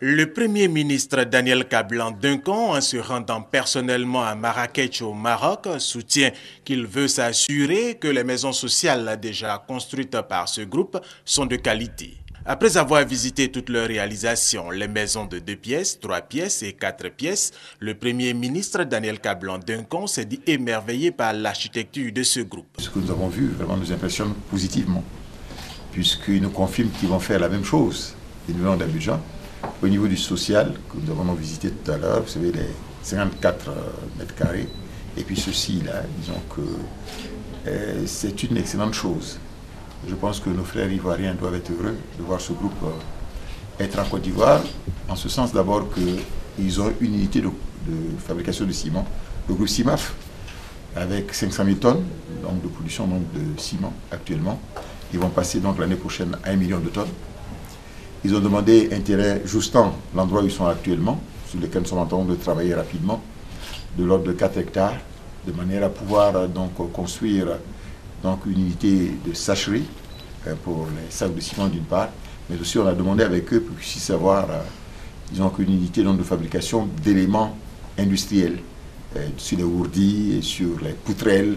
Le Premier ministre Daniel Kablan-Duncan, en se rendant personnellement à Marrakech au Maroc, soutient qu'il veut s'assurer que les maisons sociales déjà construites par ce groupe sont de qualité. Après avoir visité toutes leurs réalisations, les maisons de 2 pièces, 3 pièces et 4 pièces, le Premier ministre Daniel Kablan-Duncan s'est dit émerveillé par l'architecture de ce groupe. Ce que nous avons vu vraiment nous impressionne positivement, puisqu'ils nous confirment qu'ils vont faire la même chose, les maisons d'Abidjan. Au niveau du social, que nous avons visité tout à l'heure, vous savez, les 54 mètres carrés, et puis ceci-là, disons que c'est une excellente chose. Je pense que nos frères ivoiriens doivent être heureux de voir ce groupe être en Côte d'Ivoire, en ce sens d'abord qu'ils ont une unité de fabrication de ciment, le groupe CIMAF, avec 500 000 tonnes donc, de production donc, de ciment actuellement. Ils vont passer donc l'année prochaine à 1 million de tonnes. Ils ont demandé un terrain justant l'endroit où ils sont actuellement, sur lequel nous sommes en train de travailler rapidement, de l'ordre de 4 hectares, de manière à pouvoir donc construire donc, une unité de sacherie pour les sacs de ciment d'une part, mais aussi on a demandé avec eux pour qu'ils puissent avoir disons, une unité donc, de fabrication d'éléments industriels, sur les ourdis et sur les poutrelles,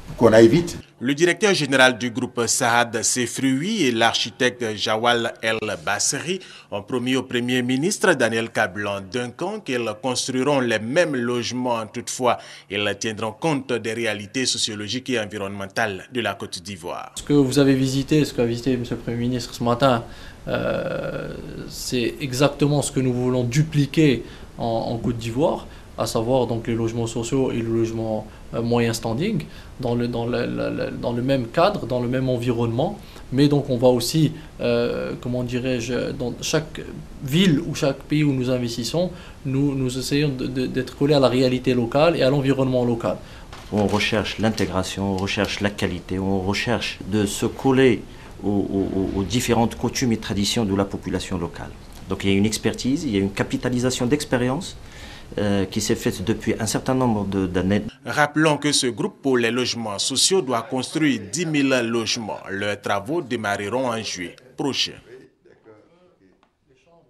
pour qu'on aille vite. Le directeur général du groupe Saad Sefrioui et l'architecte Jawal El Basseri ont promis au Premier ministre Daniel Kablan-Duncan qu'ils construiront les mêmes logements. Toutefois, ils tiendront compte des réalités sociologiques et environnementales de la Côte d'Ivoire. Ce que vous avez visité, ce qu'a visité M. le Premier ministre ce matin, c'est exactement ce que nous voulons dupliquer en Côte d'Ivoire, à savoir donc les logements sociaux et le logement moyen standing, dans le même cadre, dans le même environnement. Mais donc on va aussi, comment dirais-je, dans chaque ville ou chaque pays où nous investissons, nous essayons d'être collés à la réalité locale et à l'environnement local. On recherche l'intégration, on recherche la qualité, on recherche de se coller aux différentes coutumes et traditions de la population locale. Donc il y a une expertise, il y a une capitalisation d'expérience qui s'est faite depuis un certain nombre d'années. Rappelons que ce groupe pour les logements sociaux doit construire 10 000 logements. Leurs travaux démarreront en juillet prochain.